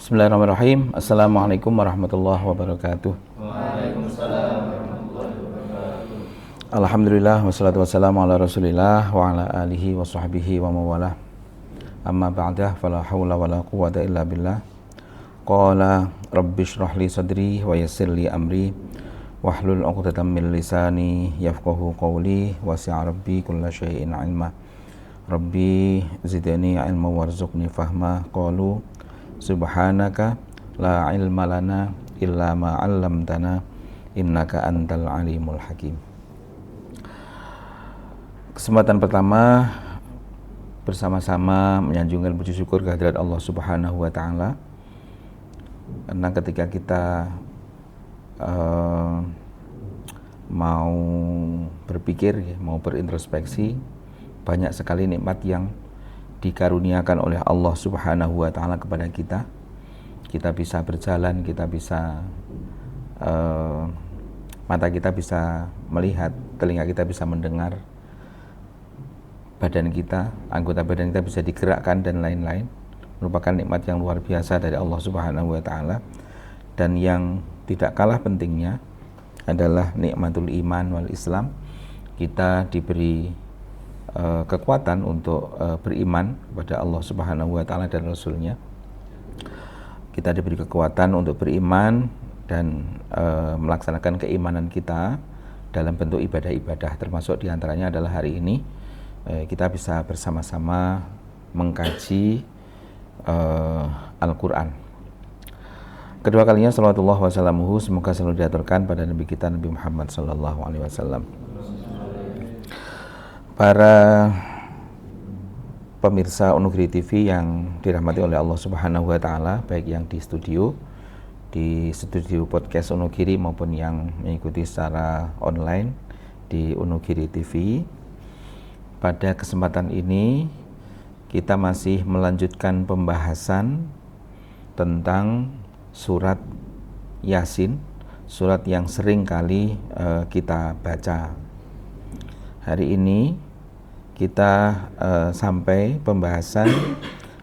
Bismillahirrahmanirrahim. Assalamualaikum warahmatullahi wabarakatuh. Waalaikumsalam warahmatullahi wabarakatuh. Alhamdulillah wassalatu wassalamu ala rasulillah wa ala alihi wa sahbihi wa mawalah. Amma ba'dah, fala hawla wa la quwwata illa billah. Qala rabbi shrah li sadri wa yassir li amri wahlul 'uqdatam min lisani yafqahu qawli wasi'a rabbi kulla syai'in 'ilma. Rabbi zidni 'ilma warzuqni fahma. Qalu subhanaka la ilma lana illa ma 'allamtana innaka antal alimul hakim. Kesempatan pertama bersama-sama menyanjungkan puji syukur kehadirat Allah Subhanahu wa taala. Karena ketika kita mau berpikir, mau berintrospeksi, banyak sekali nikmat yang dikaruniakan oleh Allah Subhanahu wa taala kepada kita. Kita bisa berjalan, kita bisa mata kita bisa melihat, telinga kita bisa mendengar, badan kita, anggota badan kita bisa digerakkan dan lain-lain. Merupakan nikmat yang luar biasa dari Allah Subhanahu wa taala. Dan yang tidak kalah pentingnya adalah nikmatul iman wal Islam. Kita diberi kekuatan untuk beriman kepada Allah Subhanahu wa taala dan Rasul-Nya. Kita diberi kekuatan untuk beriman dan melaksanakan keimanan kita dalam bentuk ibadah-ibadah, termasuk diantaranya adalah hari ini kita bisa bersama-sama mengkaji Al-Quran. Kedua kalinya salawatullah wassalamuhu semoga selalu diaturkan pada Nabi kita Nabi Muhammad sallallahu alaihi wasallam. Para pemirsa Onugiri TV yang dirahmati oleh Allah Subhanahu wa taala, baik yang di studio podcast Onugiri maupun yang mengikuti secara online di Onugiri TV. Pada kesempatan ini kita masih melanjutkan pembahasan tentang surat Yasin, surat yang sering kali kita baca. Hari ini kita sampai pembahasan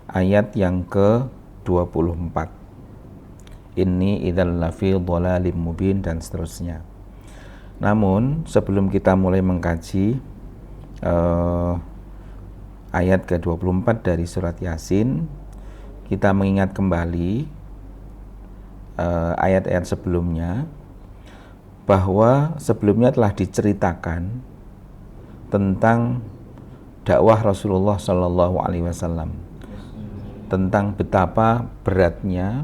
ayat yang ke-24. Inni idzal lafi dhalalim mubin dan seterusnya. Namun sebelum kita mulai mengkaji ayat ke-24 dari surat Yasin, kita mengingat kembali ayat-ayat sebelumnya, bahwa sebelumnya telah diceritakan tentang dakwah Rasulullah Sallallahu Alaihi Wasallam, tentang betapa beratnya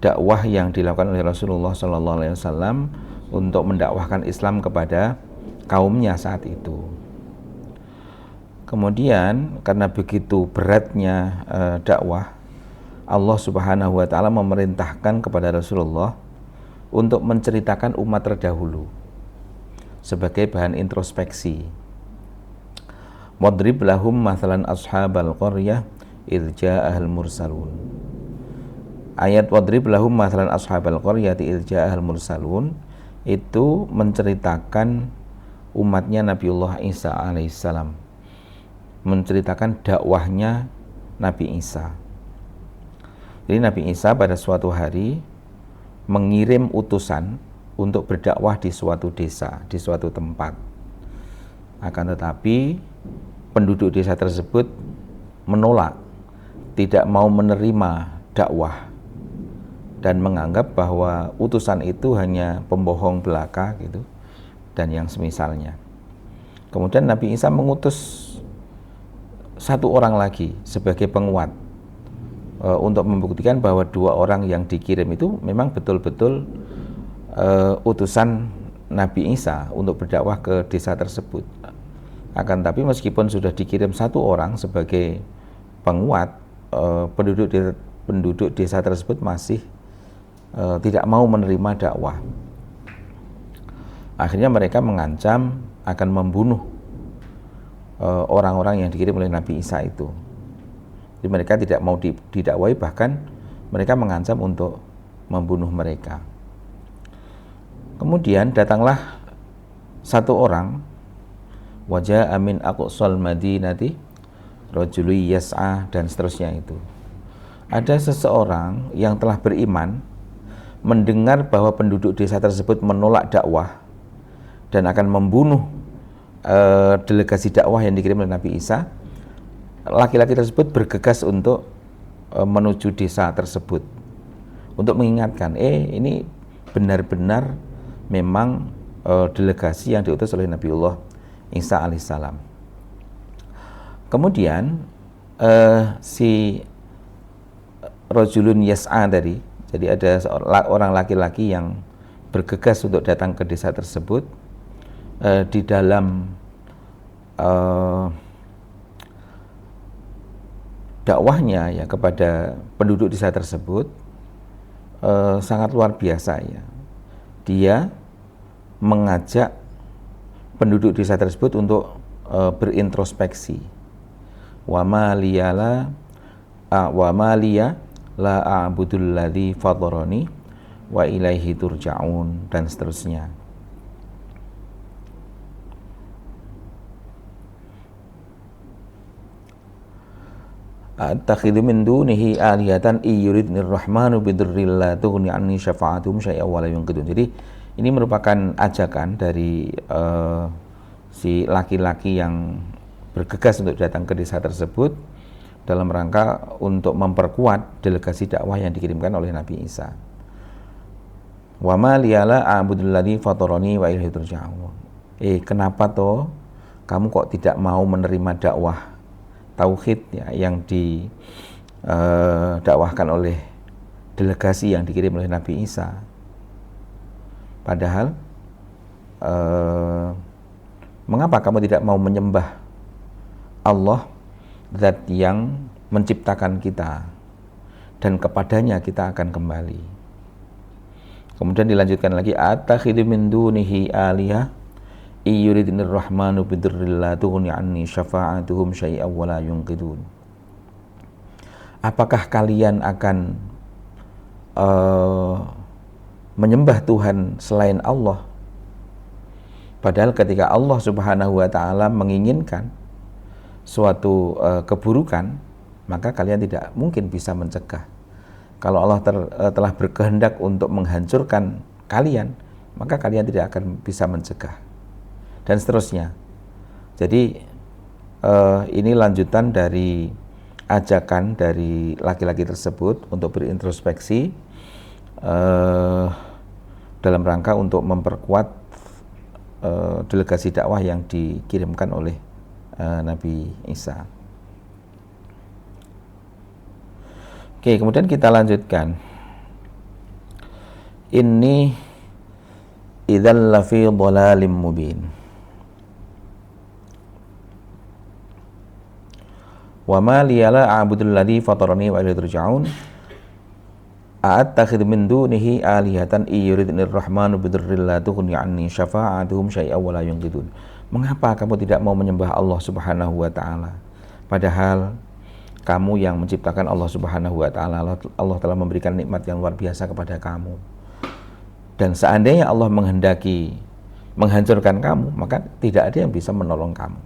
dakwah yang dilakukan oleh Rasulullah Sallallahu Alaihi Wasallam untuk mendakwahkan Islam kepada kaumnya saat itu. Kemudian karena begitu beratnya dakwah, Allah Subhanahu wa taala memerintahkan kepada Rasulullah untuk menceritakan umat terdahulu sebagai bahan introspeksi. Wadrib lahum mathalan ashabal qaryah idz ja'ahal mursalun. Ayat wadrib lahum mathalan ashabal qaryati idz ja'ahal mursalun itu menceritakan umatnya Nabiullah Isa alaihissalam, menceritakan dakwahnya Nabi Isa. Jadi Nabi Isa pada suatu hari mengirim utusan untuk berdakwah di suatu desa, di suatu tempat. Akan tetapi penduduk desa tersebut menolak, tidak mau menerima dakwah dan menganggap bahwa utusan itu hanya pembohong belaka gitu dan yang semisalnya. Kemudian Nabi Isa mengutus satu orang lagi sebagai penguat untuk membuktikan bahwa dua orang yang dikirim itu memang betul-betul utusan Nabi Isa untuk berdakwah ke desa tersebut. Akan tapi meskipun sudah dikirim satu orang sebagai penguat, penduduk desa tersebut masih tidak mau menerima dakwah. Akhirnya mereka mengancam akan membunuh orang-orang yang dikirim oleh Nabi Isa itu. Jadi mereka tidak mau didakwai, bahkan mereka mengancam untuk membunuh mereka. Kemudian datanglah satu orang, wajah amin aqsal madinati rajuli yas'a dan seterusnya itu. ada seseorang yang telah beriman mendengar bahwa penduduk desa tersebut menolak dakwah dan akan membunuh delegasi dakwah yang dikirim oleh Nabi Isa, laki-laki tersebut bergegas untuk menuju desa tersebut untuk mengingatkan, ini benar-benar memang delegasi yang diutus oleh Nabiullah Isa alaihissalam. Kemudian si rajulun yas'a tadi, jadi ada orang laki-laki yang bergegas untuk datang ke desa tersebut. Di dalam dakwahnya ya kepada penduduk desa tersebut sangat luar biasa ya. Dia mengajak penduduk desa tersebut untuk berintrospeksi. Wa ma liya la a'budul ladzi fatarani wa ilaihi turja'un, dan seterusnya. Attakhidhu min dunihi alihatan iyuridnir rahmanu bidurril la tughni anni syafa'atuhum syai'a wa la yunqidun. Jadi ini merupakan ajakan dari si laki-laki yang bergegas untuk datang ke desa tersebut dalam rangka untuk memperkuat delegasi dakwah yang dikirimkan oleh Nabi Isa. Wa ma liyala a'budul ladzi fatarani wa ilaihi turja'un. Kenapa toh kamu kok tidak mau menerima dakwah tauhid ya, yang didakwahkan oleh delegasi yang dikirim oleh Nabi Isa? Padahal mengapa kamu tidak mau menyembah Allah, zat yang menciptakan kita dan kepadanya kita akan kembali? Kemudian dilanjutkan lagi, attakhidhu min dunihi alihah iyuridnir rahmanu bidurril la tughni anni syafa'atuhum syai'a wa la yunqidun. Apakah kalian akan menyembah Tuhan selain Allah, padahal ketika Allah Subhanahu wa taala menginginkan suatu keburukan, maka kalian tidak mungkin bisa mencegah. Kalau Allah telah berkehendak untuk menghancurkan kalian, maka kalian tidak akan bisa mencegah, dan seterusnya. Jadi ini lanjutan dari ajakan dari laki-laki tersebut untuk berintrospeksi dalam rangka untuk memperkuat delegasi dakwah yang dikirimkan oleh Nabi Isa. Oke, kemudian kita lanjutkan. Inni idzal lafi dhalalim mubin. Wa ma liyala a'budul ladzi fatarani wa ilaihi turja'un. A'attakhidhu min dunihi alihatan iyuridnir rahmanu bidurril la tughni anni syafa'atuhum syai'a wa la yunqidun. Mengapa kamu tidak mau menyembah Allah Subhanahu wa taala, padahal kamu yang menciptakan Allah Subhanahu wa taala? Allah telah memberikan nikmat yang luar biasa kepada kamu, dan seandainya Allah menghendaki menghancurkan kamu, maka tidak ada yang bisa menolong kamu.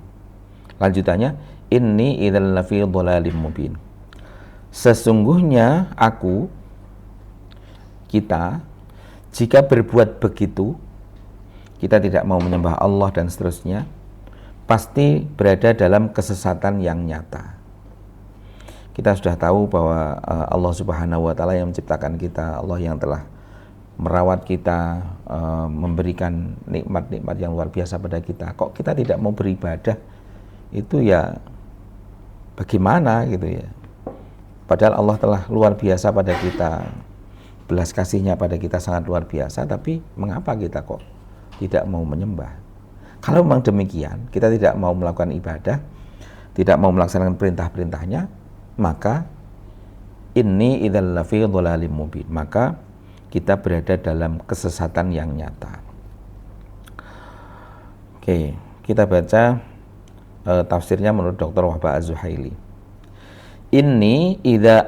Lanjutannya, inni idzal lafi dhalalim mubin. Sesungguhnya kita jika berbuat begitu, kita tidak mau menyembah Allah dan seterusnya, pasti berada dalam kesesatan yang nyata. Kita sudah tahu bahwa Allah Subhanahu wa taala yang menciptakan kita, Allah yang telah merawat kita, memberikan nikmat-nikmat yang luar biasa pada kita. Kok kita tidak mau beribadah? Itu ya bagaimana gitu ya. Padahal Allah telah luar biasa pada kita, belas kasihnya pada kita sangat luar biasa, tapi mengapa kita kok tidak mau menyembah? Kalau memang demikian, kita tidak mau melakukan ibadah, tidak mau melaksanakan perintah-perintahnya, maka inni idzal lafi dhalalim mubin, maka kita berada dalam kesesatan yang nyata. Oke, kita baca tafsirnya menurut Dr. Wahbah Az-Zuhaili. Inni idza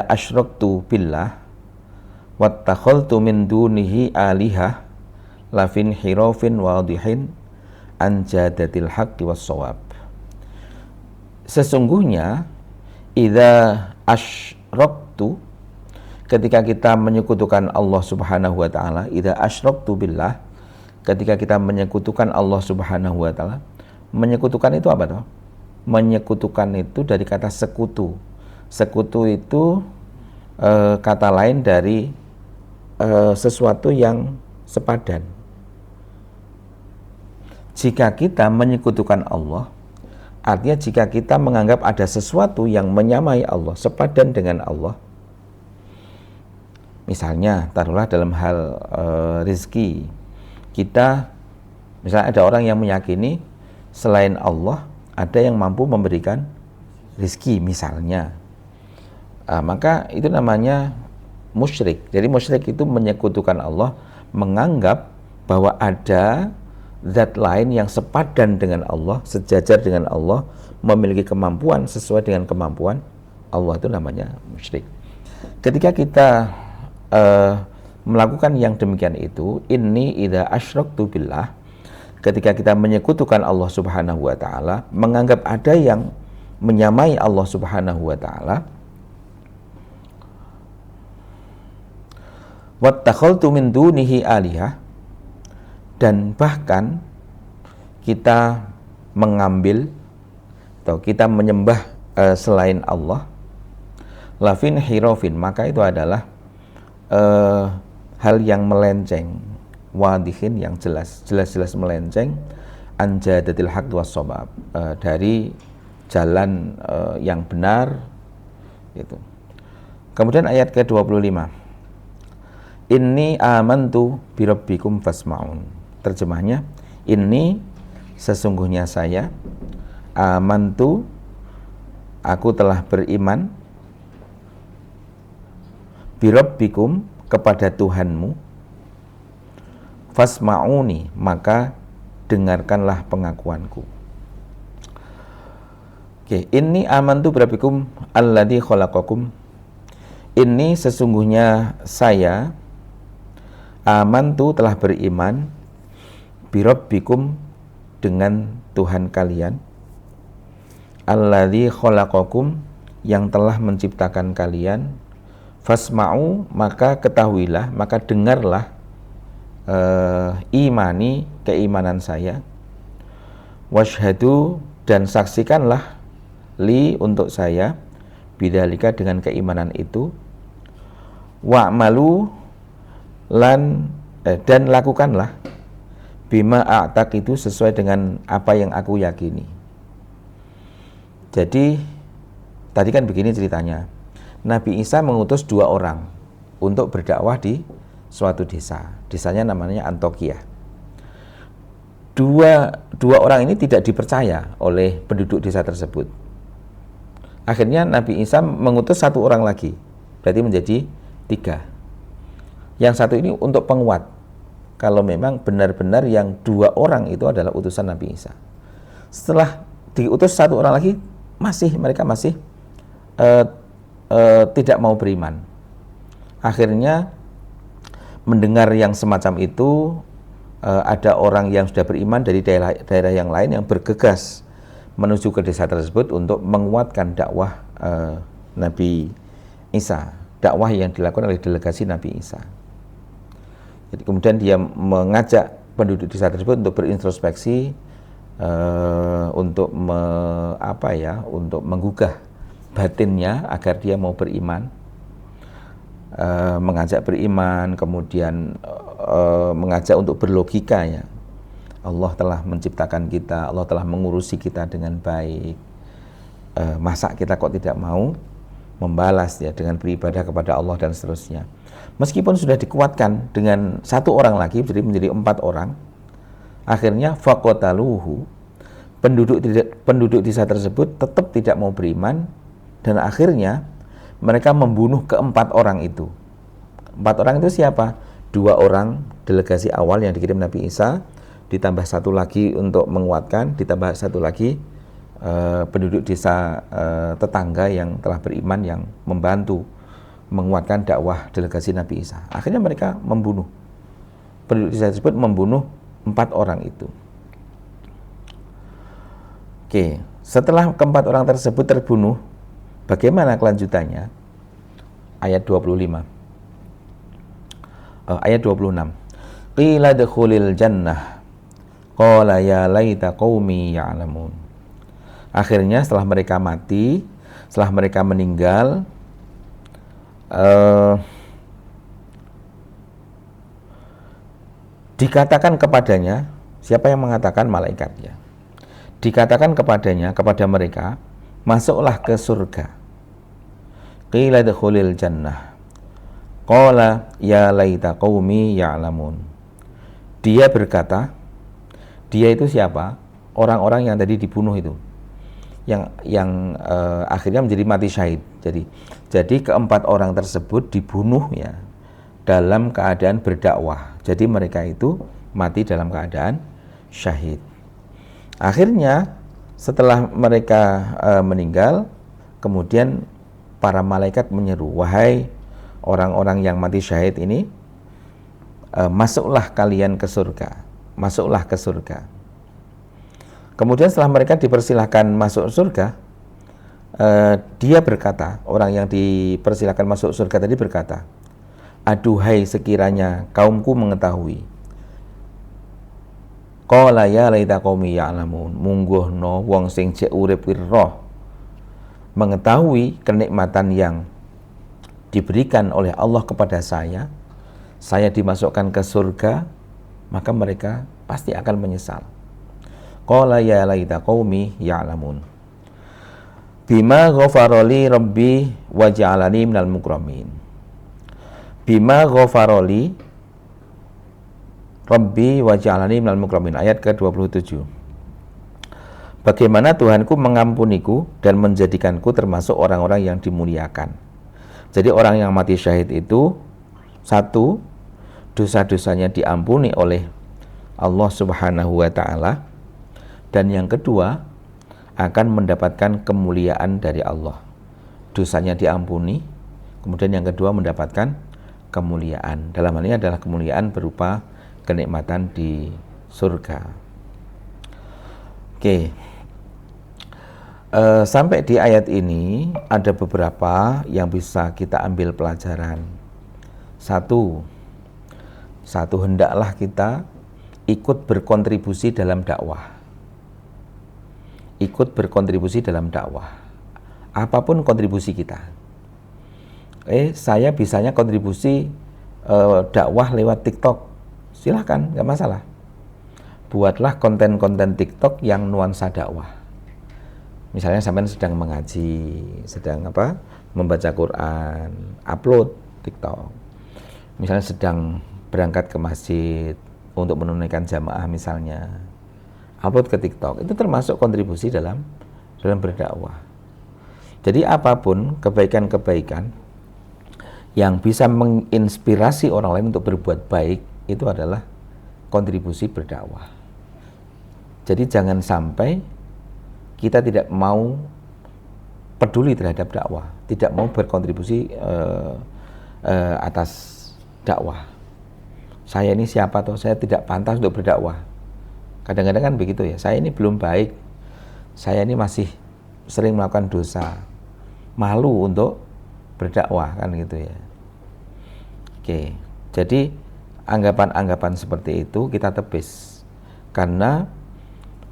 asyraktu billah wattakhaltu min dunihi alihah lafin hirafin wadihin an jadatil haqqi was shawab. Sesungguhnya idza asyraktu, ketika kita menyekutukan Allah Subhanahu wa taala, idza asyraktu billah, ketika kita menyekutukan Allah Subhanahu wa taala. Menyekutukan itu apa toh? Menyekutukan itu dari kata sekutu. Sekutu itu kata lain dari sesuatu yang sepadan. Jika kita menyekutukan Allah, artinya jika kita menganggap ada sesuatu yang menyamai Allah, sepadan dengan Allah. Misalnya, taruhlah dalam hal rizki, kita, misalnya ada orang yang meyakini selain Allah ada yang mampu memberikan rizki misalnya, maka itu namanya musyrik. Jadi musyrik itu menyekutukan Allah, menganggap bahwa ada zat lain yang sepadan dengan Allah, sejajar dengan Allah, memiliki kemampuan sesuai dengan kemampuan Allah, itu namanya musyrik. Ketika kita melakukan yang demikian itu, inni idza asyraktu billah, ketika kita menyekutukan Allah Subhanahu wa taala, menganggap ada yang menyamai Allah Subhanahu wa taala, wattakhaltu min dunihi alihah, dan bahkan kita mengambil atau kita menyembah selain Allah, lafin hirofin, maka itu adalah hal yang melenceng, wadihin yang jelas melenceng, anjadatil haqq was shawab, dari jalan yang benar itu. Kemudian ayat ke-25, inni amantu birabbikum fasma'un. Terjemahnya, ini sesungguhnya saya, amantu, aku telah beriman, birabbikum, kepada Tuhanmu, fasma'uni, maka dengarkanlah pengakuanku. Oke, ini amantu birabbikum alladzi khalaqakum. Ini sesungguhnya saya, amantu, telah beriman, birabbikum, dengan Tuhan kalian, alladzi khalaqakum, yang telah menciptakan kalian, fasma'u, maka ketahuilah, maka dengarlah, imani, keimanan saya, washhadu, dan saksikanlah, li, untuk saya, bidzalika, dengan keimanan itu, wa'malu, dan lakukanlah, bima a'taqidu, sesuai dengan apa yang aku yakini. Jadi tadi kan begini ceritanya, Nabi Isa mengutus 2 orang untuk berdakwah di suatu desa. Desanya namanya Antiokhia. Dua orang ini tidak dipercaya oleh penduduk desa tersebut. Akhirnya Nabi Isa mengutus 1 orang lagi, berarti menjadi 3. Yang satu ini untuk penguat, kalau memang benar-benar yang 2 orang itu adalah utusan Nabi Isa. Setelah diutus 1 orang lagi, mereka masih tidak mau beriman. Akhirnya mendengar yang semacam itu, ada orang yang sudah beriman dari daerah yang lain yang bergegas menuju ke desa tersebut untuk menguatkan dakwah Nabi Isa, dakwah yang dilakukan oleh delegasi Nabi Isa. Jadi kemudian dia mengajak penduduk desa tersebut untuk berintrospeksi, untuk untuk menggugah batinnya agar dia mau beriman, mengajak beriman, kemudian mengajak untuk berlogika, ya. Allah telah menciptakan kita, Allah telah mengurusi kita dengan baik, masa kita kok tidak mau membalas, ya, dengan beribadah kepada Allah dan seterusnya. Meskipun sudah dikuatkan dengan 1 orang lagi, jadi menjadi 4 orang, akhirnya faqataluhu, penduduk desa tersebut tetap tidak mau beriman, dan akhirnya mereka membunuh ke-4 orang itu. 4 orang itu siapa? 2 orang delegasi awal yang dikirim Nabi Isa, ditambah 1 lagi untuk menguatkan, ditambah 1 lagi penduduk desa tetangga yang telah beriman, yang membantu menguatkan dakwah delegasi Nabi Isa. Akhirnya mereka membunuh, penduduk desa tersebut membunuh 4 orang itu. Oke, setelah ke-4 orang tersebut terbunuh, Bagaimana kelanjutannya? Ayat 25. Ayat 26. Qila dkhulil jannah qala ya laita qaumi ya'lamun. Akhirnya setelah mereka mati, setelah mereka meninggal, dikatakan kepadanya, siapa yang mengatakan? Malaikatnya. Dikatakan kepadanya, kepada mereka, masuklah ke surga. Qila dkhulil jannah qala ya laita qaumi ya'lamun. Dia berkata, dia itu siapa? Orang-orang yang tadi dibunuh itu, yang akhirnya menjadi mati syahid. Jadi keempat orang tersebut dibunuh ya dalam keadaan berdakwah. Jadi mereka itu mati dalam keadaan syahid. Akhirnya setelah mereka meninggal, kemudian para malaikat menyeru, wahai orang-orang yang mati syahid ini, masuklah kalian ke surga, masuklah ke surga. Kemudian setelah mereka dipersilahkan masuk surga, dia berkata, orang yang dipersilahkan masuk surga tadi berkata, aduhai sekiranya kaumku mengetahui. Qala ya laita qaumi ya'lamun. Mungguhno wong sing jek urip roh mengetahui kenikmatan yang diberikan oleh Allah kepada saya dimasukkan ke surga, maka mereka pasti akan menyesal. Qala ya laita qaumi ya'lamun. Bima ghafarali rabbi wa ja'alani minal mukramin. Bima ghafarali rabbi wa ja'alani minal mukramin. Ayat ke-27. Bagaimana Tuhanku mengampuniku dan menjadikanku termasuk orang-orang yang dimuliakan. Jadi orang yang mati syahid itu, satu, dosa-dosanya diampuni oleh Allah Subhanahu wa ta'ala, dan yang kedua akan mendapatkan kemuliaan dari Allah. Dosanya diampuni, kemudian yang kedua mendapatkan kemuliaan. Dalam hal ini adalah kemuliaan berupa kenikmatan di surga. Oke. Sampai di ayat ini ada beberapa yang bisa kita ambil pelajaran. Satu, hendaklah kita ikut berkontribusi dalam dakwah. Ikut berkontribusi dalam dakwah. Apapun kontribusi kita. Saya bisanya kontribusi dakwah lewat TikTok. Silahkan, nggak masalah. Buatlah konten-konten TikTok yang nuansa dakwah. Misalnya sampean sedang mengaji, sedang membaca Quran, upload TikTok. Misalnya sedang berangkat ke masjid untuk menunaikan jamaah misalnya, upload ke TikTok. Itu termasuk kontribusi dalam berdakwah. Jadi apapun kebaikan-kebaikan yang bisa menginspirasi orang lain untuk berbuat baik, itu adalah kontribusi berdakwah. Jadi jangan sampai kita tidak mau peduli terhadap dakwah, tidak mau berkontribusi atas dakwah. Saya ini siapa toh, saya tidak pantas untuk berdakwah. Kadang-kadang kan begitu ya, saya ini belum baik, saya ini masih sering melakukan dosa, malu untuk berdakwah, kan gitu ya. Oke, jadi anggapan-anggapan seperti itu kita tepis, karena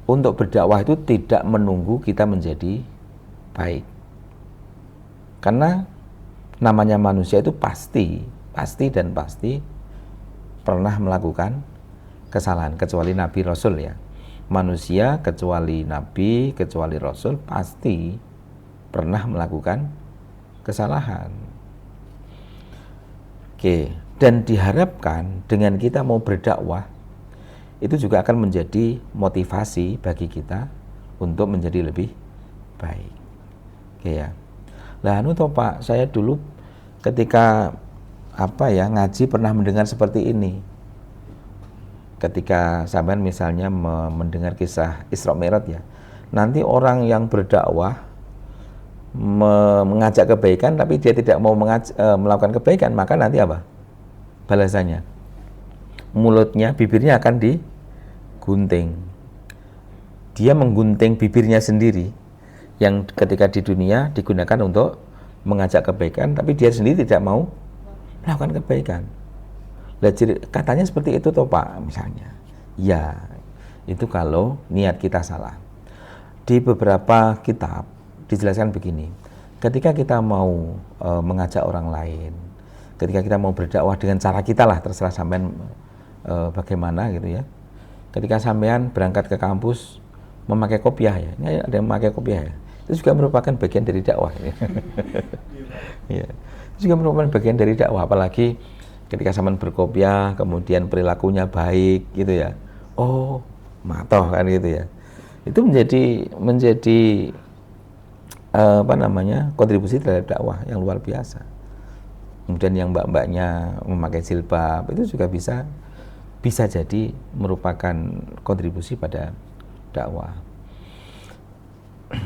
untuk berdakwah itu tidak menunggu kita menjadi baik. Karena namanya manusia itu pasti pernah melakukan kesalahan, kecuali Nabi Rasul ya. Manusia kecuali Nabi, kecuali Rasul pasti pernah melakukan kesalahan. Oke, dan diharapkan dengan kita mau berdakwah itu juga akan menjadi motivasi bagi kita untuk menjadi lebih baik. Oke ya. Lah toh Pak, saya dulu ketika ngaji pernah mendengar seperti ini. Ketika sampean misalnya mendengar kisah Isra Mi'raj ya. Nanti orang yang berdakwah mengajak kebaikan tapi dia tidak mau melakukan kebaikan, maka nanti apa? Balasannya, mulutnya, bibirnya akan digunting. Dia menggunting bibirnya sendiri yang ketika di dunia digunakan untuk mengajak kebaikan, tapi dia sendiri tidak mau melakukan kebaikan. Lah, katanya seperti itu toh Pak, misalnya. Ya, itu kalau niat kita salah. Di beberapa kitab dijelaskan begini, ketika kita mau mengajak orang lain, ketika kita mau berdakwah dengan cara kita lah, terserah sampean bagaimana gitu ya. Ketika sampean berangkat ke kampus memakai kopiah ya, ini ada yang memakai kopiah ya, itu juga merupakan bagian dari dakwah. Ya. Itu juga merupakan bagian dari dakwah, apalagi ketika sampean berkopiah, kemudian perilakunya baik gitu ya. Oh, matoh kan gitu ya. Itu menjadi kontribusi terhadap dakwah yang luar biasa. Kemudian yang mbak-mbaknya memakai jilbab itu juga bisa jadi merupakan kontribusi pada dakwah.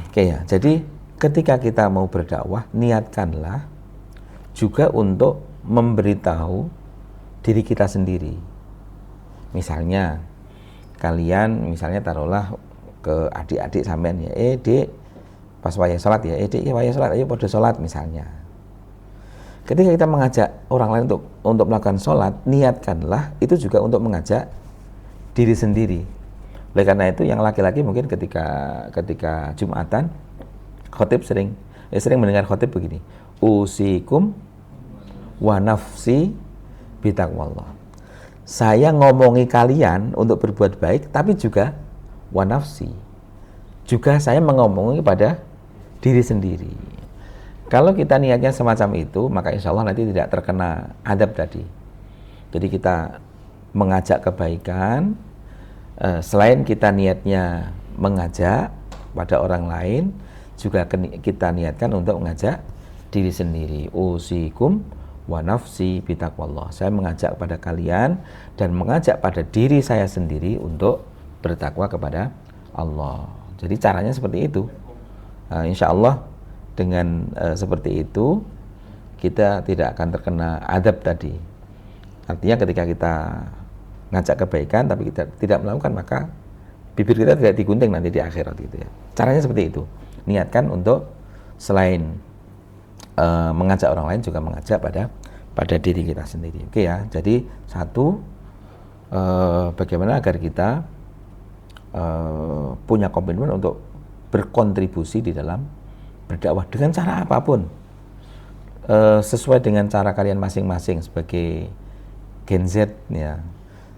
Oke ya, jadi ketika kita mau berdakwah, niatkanlah juga untuk memberitahu diri kita sendiri. Misalnya, kalian taruhlah ke adik-adik sampean ya, Dik, pas wayah sholat ya, Dik, ya wayah sholat, ayo pada sholat misalnya. Ketika kita mengajak orang lain untuk melakukan sholat, niatkanlah itu juga untuk mengajak diri sendiri. Oleh karena itu yang laki-laki mungkin ketika Jumatan, khotib sering mendengar khotib begini, usikum wa nafsi bitaqwallah. Saya ngomongi kalian untuk berbuat baik, tapi juga wa nafsi. Juga saya mengomongi kepada diri sendiri. Kalau kita niatnya semacam itu, maka insya Allah nanti tidak terkena adab tadi. Jadi kita mengajak kebaikan, selain kita niatnya mengajak pada orang lain, juga kita niatkan untuk mengajak diri sendiri. Usikum wa nafsi bitaqwallah. Saya mengajak kepada kalian dan mengajak pada diri saya sendiri untuk bertakwa kepada Allah. Jadi caranya seperti itu. Insya Allah dengan seperti itu kita tidak akan terkena adab tadi. Artinya ketika kita ngajak kebaikan tapi kita tidak melakukan, maka bibir kita tidak digunting nanti di akhirat gitu ya. Caranya seperti itu. Niatkan untuk selain mengajak orang lain juga mengajak pada diri kita sendiri. Oke ya. Jadi satu, bagaimana agar kita punya komitmen untuk berkontribusi di dalam berdakwah dengan cara apapun, sesuai dengan cara kalian masing-masing sebagai Gen Z ya.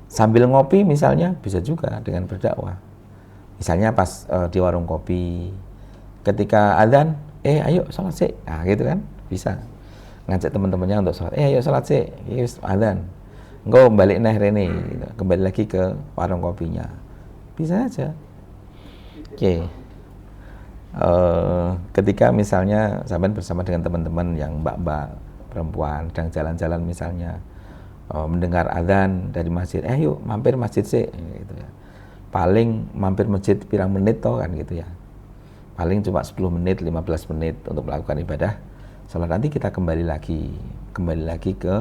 Sambil ngopi misalnya bisa juga dengan berdakwah. Misalnya pas di warung kopi, ketika adzan, ayo sholat sih, nah gitu kan, bisa ngajak teman-temannya untuk sholat. Ayo sholat sih, adzan, engkau balik neh rene, gitu. Kembali lagi ke warung kopinya, bisa aja. Oke. Ketika misalnya sampean bersama dengan teman-teman yang mbak-mbak perempuan sedang jalan-jalan misalnya, mendengar adzan dari masjid, yuk mampir masjid sih, gitu ya. Paling mampir masjid pirang menit toh kan gitu ya. Paling cuma 10 menit, 15 menit untuk melakukan ibadah sholat. Nanti kita kembali lagi ke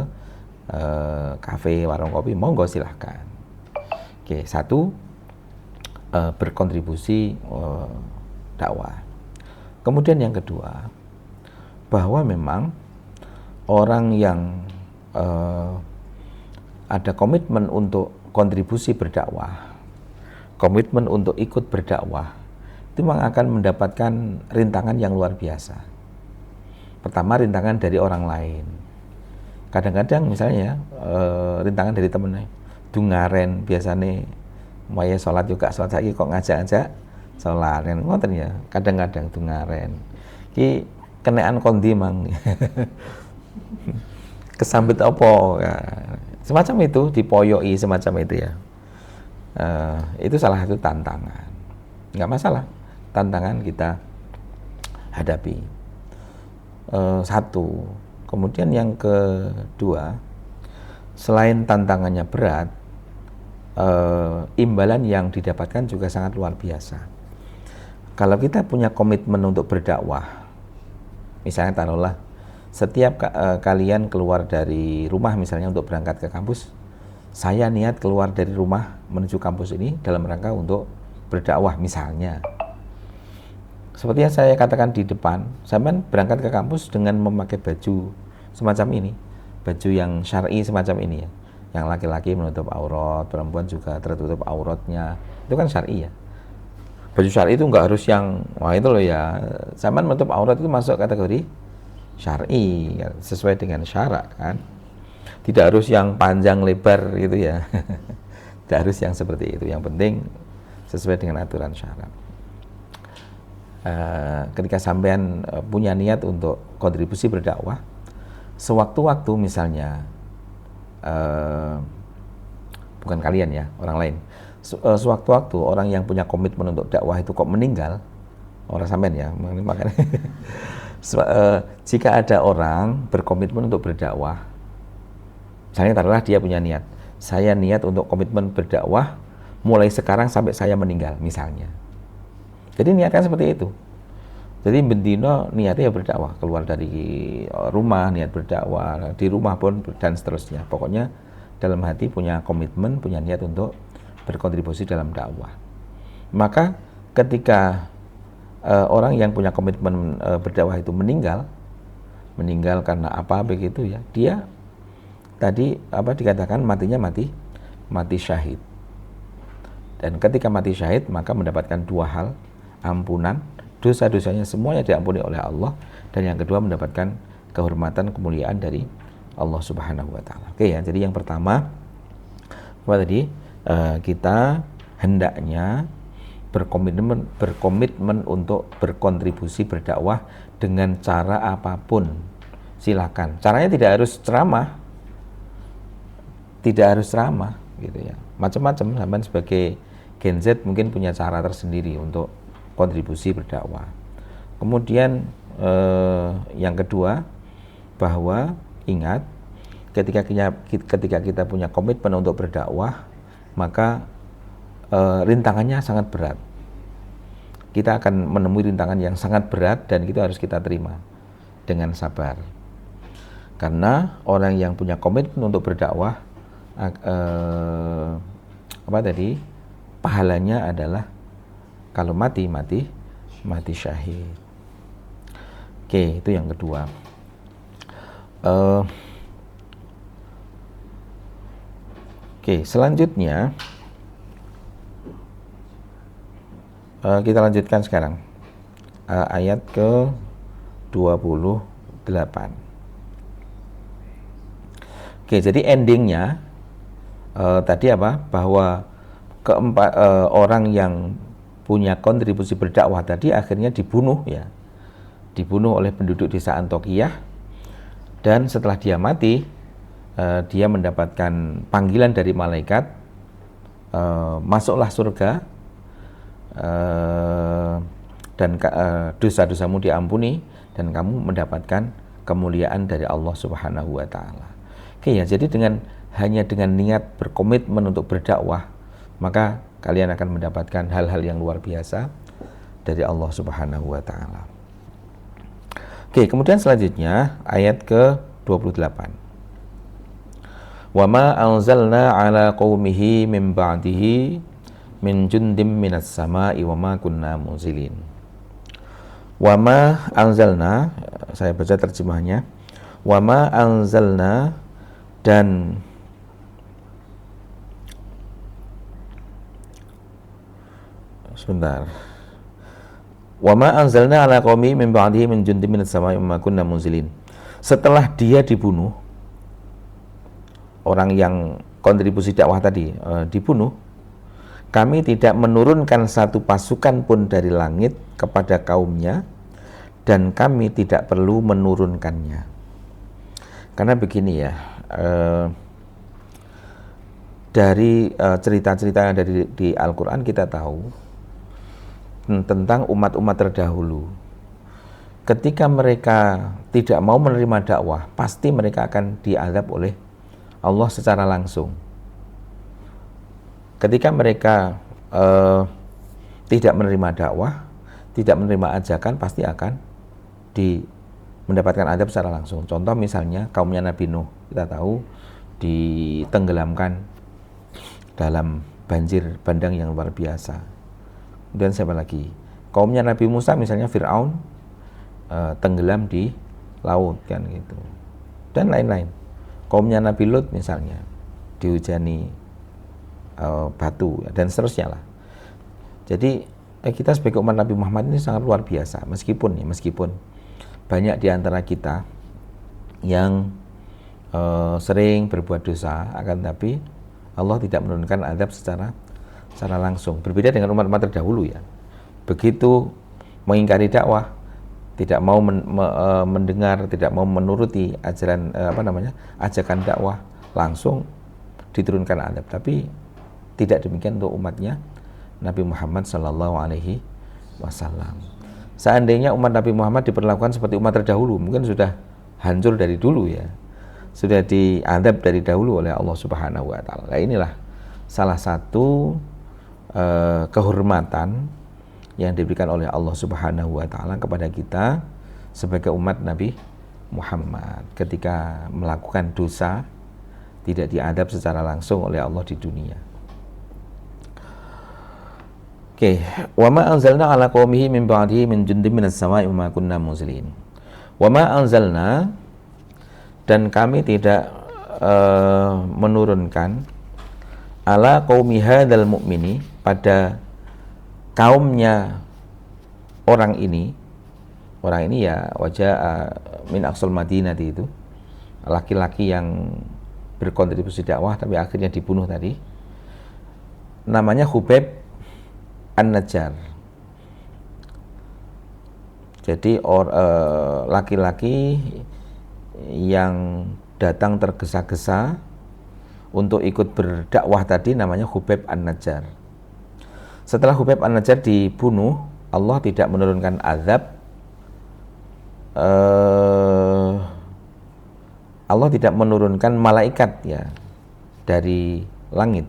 kafe, warung kopi, monggo silahkan. Oke, satu, berkontribusi dakwah. Kemudian yang kedua, bahwa memang orang yang ada komitmen untuk kontribusi berdakwah, komitmen untuk ikut berdakwah, itu memang akan mendapatkan rintangan yang luar biasa. Pertama, rintangan dari orang lain. Kadang-kadang misalnya rintangan dari temennya, dungaren biasanya mau sholat juga, sholat saiki kok ngajak-ngajak sholat kan ngoten ya, kadang-kadang dungaren ki kenaan kondi mang kesambet apa ya, semacam itu, dipoyoi semacam itu ya. Itu salah satu tantangan, nggak masalah, tantangan kita hadapi. Satu. Kemudian yang kedua, selain tantangannya berat, imbalan yang didapatkan juga sangat luar biasa. Kalau kita punya komitmen untuk berdakwah, misalnya taruhlah setiap kalian keluar dari rumah misalnya untuk berangkat ke kampus, saya niat keluar dari rumah menuju kampus ini dalam rangka untuk berdakwah misalnya. Seperti yang saya katakan di depan, sampean berangkat ke kampus dengan memakai baju semacam ini, baju yang syar'i semacam ini ya. Yang laki-laki menutup aurat, perempuan juga tertutup auratnya, itu kan syar'i ya. Baju syar'i itu nggak harus yang, wah itu loh ya, sampean menutup aurat itu masuk kategori syar'i, ya, sesuai dengan syarak kan. Tidak harus yang panjang lebar gitu ya. Tidak harus yang seperti itu. Yang penting sesuai dengan aturan syarak. Ketika sampean punya niat untuk kontribusi berdakwah, sewaktu-waktu misalnya, bukan kalian ya, orang lain, sewaktu-waktu orang yang punya komitmen untuk dakwah itu kok meninggal, orang sampean ya, makanya jika ada orang berkomitmen untuk berdakwah, misalnya taruhlah dia punya niat, saya niat untuk komitmen berdakwah mulai sekarang sampai saya meninggal misalnya. Jadi niatkan seperti itu. Jadi bendino niatnya ya berdakwah, keluar dari rumah niat berdakwah, di rumah pun dan seterusnya. Pokoknya dalam hati punya komitmen, punya niat untuk berkontribusi dalam dakwah. Maka ketika orang yang punya komitmen berdakwah itu meninggal karena apa begitu ya, dia tadi dikatakan matinya mati syahid. Dan ketika mati syahid maka mendapatkan dua hal, ampunan, dosa-dosanya semuanya diampuni oleh Allah, dan yang kedua mendapatkan kehormatan, kemuliaan dari Allah Subhanahu wa taala. Oke ya, jadi yang pertama apa tadi? Kita hendaknya berkomitmen untuk berkontribusi berdakwah dengan cara apapun. Silakan. Caranya tidak harus ceramah. Tidak harus ceramah gitu ya. Macam-macam, sampean sebagai Gen Z mungkin punya cara tersendiri untuk kontribusi berdakwah. Kemudian yang kedua, bahwa ingat ketika kita punya komitmen untuk berdakwah, maka rintangannya sangat berat. Kita akan menemui rintangan yang sangat berat dan itu harus kita terima dengan sabar. Karena orang yang punya komitmen untuk berdakwah pahalanya adalah kalau mati syahid. Oke, itu yang kedua. Oke, selanjutnya kita lanjutkan sekarang ayat ke 28. Oke, jadi endingnya tadi apa? Bahwa orang yang punya kontribusi berdakwah tadi akhirnya dibunuh oleh penduduk desa Antokiyah, dan setelah dia mati dia mendapatkan panggilan dari malaikat, masuklah surga dan dosa-dosamu diampuni dan kamu mendapatkan kemuliaan dari Allah Subhanahu wa taala. Oke ya, jadi hanya dengan niat berkomitmen untuk berdakwah, maka kalian akan mendapatkan hal-hal yang luar biasa dari Allah Subhanahu wa taala. Oke, kemudian selanjutnya ayat ke-28. Wa ma anzalna ala qaumihi min ba'dihi min jundim minas sama'i wa ma kunna munzilin. Wa ma anzalna, saya baca terjemahnya. Wa ma anzalna, dan sebentar. Wa ma anzalna ala qaumi min ba'dihi min jundim minas sama'i wa ma kunna munzilin. Setelah dia dibunuh, orang yang kontribusi dakwah tadi dibunuh, kami tidak menurunkan satu pasukan pun dari langit kepada kaumnya, dan kami tidak perlu menurunkannya. Karena begini ya, dari cerita-cerita yang ada di Al-Quran kita tahu tentang umat-umat terdahulu. Ketika mereka tidak mau menerima dakwah, pasti mereka akan diazab oleh Allah secara langsung. Ketika mereka tidak menerima dakwah, tidak menerima ajakan, pasti akan mendapatkan azab secara langsung. Contoh misalnya kaumnya Nabi Nuh, kita tahu ditenggelamkan dalam banjir bandang yang luar biasa. Kemudian siapa lagi? Kaumnya Nabi Musa misalnya Fir'aun tenggelam di laut kan gitu. Dan lain-lain. Kaumnya Nabi Lut misalnya dihujani batu dan seterusnya lah. Jadi kita sebagai umat Nabi Muhammad ini sangat luar biasa, meskipun banyak di antara kita yang sering berbuat dosa, akan tapi Allah tidak menurunkan azab secara langsung. Berbeda dengan umat-umat terdahulu ya. Begitu mengingkari dakwah, tidak mau mendengar, tidak mau menuruti ajaran ajakan dakwah, langsung diturunkan azab. Tapi tidak demikian untuk umatnya Nabi Muhammad Sallallahu Alaihi Wasallam. Seandainya umat Nabi Muhammad diperlakukan seperti umat terdahulu, mungkin sudah hancur dari dulu ya, sudah diazab dari dahulu oleh Allah Subhanahu Wa Taala. Nah, inilah salah satu kehormatan yang diberikan oleh Allah Subhanahu Wa Taala kepada kita sebagai umat Nabi Muhammad. Ketika melakukan dosa, tidak diazab secara langsung oleh Allah di dunia. Oke, wa ma anzalna ala qaumihi min ba'dihi min jundin minas sama'i wa ma kunna munzilin. Wa ma anzalna, dan kami tidak menurunkan ala qaumi hadzal mu'mini, pada kaumnya orang ini ya wajah min aqsal madinati, itu laki-laki yang berkontribusi dakwah tapi akhirnya dibunuh tadi, namanya Khubayb An-Najjar. Jadi laki-laki yang datang tergesa-gesa untuk ikut berdakwah tadi namanya Khubayb An-Najjar. Setelah Khubayb An-Najjar dibunuh, Allah tidak menurunkan azab, Allah tidak menurunkan malaikat ya dari langit,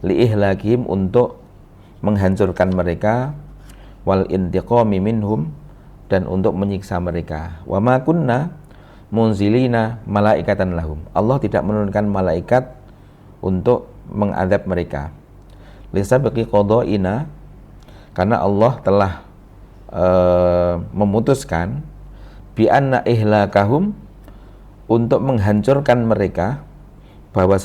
liihlakihim, untuk menghancurkan mereka, wal intiqami minhum, dan untuk menyiksa mereka. Wa ma kunna munzilina malaikatan lahum, Allah tidak menurunkan malaikat untuk mengadab mereka. Lisa bagi qada'ina, karena Allah telah memutuskan bi anna ihlakahum, untuk menghancurkan mereka, bahwa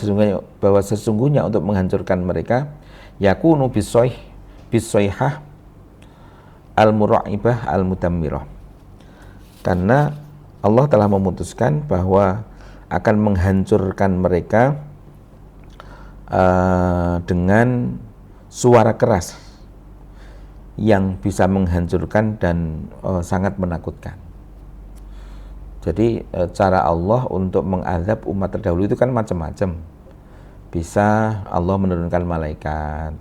sesungguhnya untuk menghancurkan mereka yakunu bisoihah al-mura'ibah al-mudammirah, karena Allah telah memutuskan bahwa akan menghancurkan mereka dengan suara keras yang bisa menghancurkan dan sangat menakutkan. Jadi cara Allah untuk mengazab umat terdahulu itu kan macam-macam. Bisa Allah menurunkan malaikat,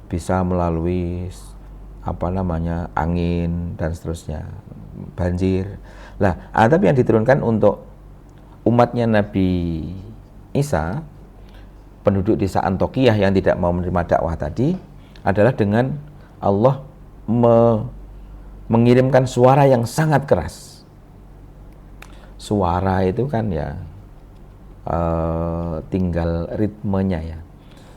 bisa melalui angin dan seterusnya, banjir. Lah, azab yang diturunkan untuk umatnya Nabi Isa, penduduk desa Antokiyah yang tidak mau menerima dakwah tadi, adalah dengan Allah mengirimkan suara yang sangat keras. Suara itu kan ya tinggal ritmenya ya.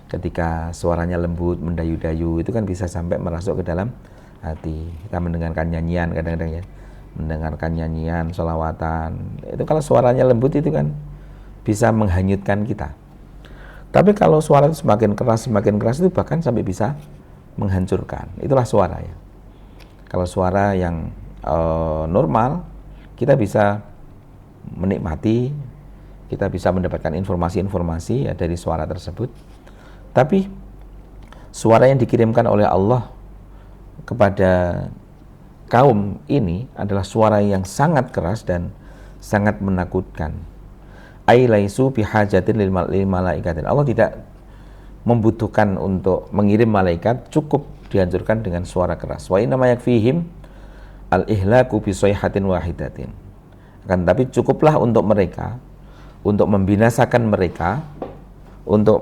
Ketika suaranya lembut, mendayu-dayu, itu kan bisa sampai merasuk ke dalam hati. Kita mendengarkan nyanyian kadang-kadang ya, mendengarkan nyanyian, sholawatan, itu kalau suaranya lembut itu kan bisa menghanyutkan kita. Tapi kalau suara itu semakin keras itu bahkan sampai bisa menghancurkan. Itulah suara ya. Kalau suara yang normal, kita bisa menikmati, kita bisa mendapatkan informasi-informasi ya dari suara tersebut. Tapi suara yang dikirimkan oleh Allah kepada kaum ini adalah suara yang sangat keras dan sangat menakutkan. Ai laisu bihajatin lil malaikatin. Allah tidak membutuhkan untuk mengirim malaikat, cukup dihancurkan dengan suara keras. Wa inna ma yakfihim al-ihlaku bi sayhatin wahidatin. Akan tapi cukuplah untuk mereka, untuk membinasakan mereka, untuk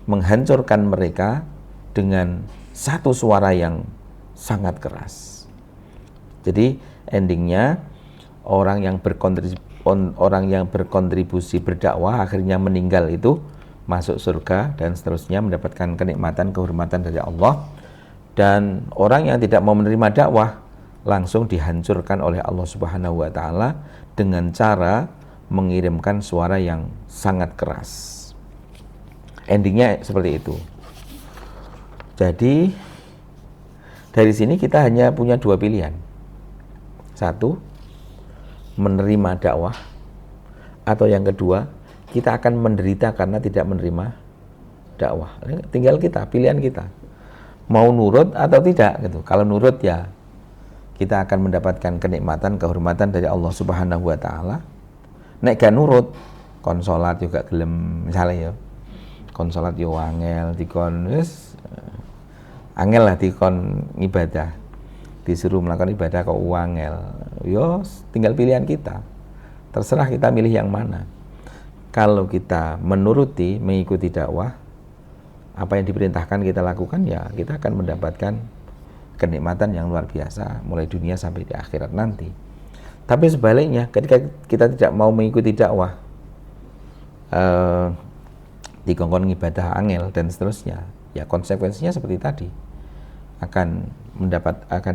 menghancurkan mereka dengan satu suara yang sangat keras. Jadi endingnya orang yang berkontribusi berdakwah akhirnya meninggal itu masuk surga dan seterusnya mendapatkan kenikmatan, kehormatan dari Allah Dan orang yang tidak mau menerima dakwah langsung dihancurkan oleh Allah Subhanahu wa taala dengan cara mengirimkan suara yang sangat keras. Endingnya seperti itu. Jadi dari sini kita hanya punya dua pilihan. Satu, menerima dakwah, atau yang kedua, kita akan menderita karena tidak menerima dakwah. Tinggal kita, pilihan kita. Mau nurut atau tidak gitu. Kalau nurut ya kita akan mendapatkan kenikmatan, kehormatan dari Allah Subhanahu wa taala. Nek gak nurut, kon salat juga gelem misalnya ya. Kon salat yo angel, dikon wis angel lah dikon ibadah. Disuruh melakukan ibadah kok angel. Yo tinggal pilihan kita. Terserah kita milih yang mana. Kalau kita menuruti, mengikuti dakwah, apa yang diperintahkan kita lakukan, ya kita akan mendapatkan kenikmatan yang luar biasa mulai dunia sampai di akhirat nanti. Tapi sebaliknya, ketika kita tidak mau mengikuti dakwah, dikongkon ibadah angel dan seterusnya, ya konsekuensinya seperti tadi, akan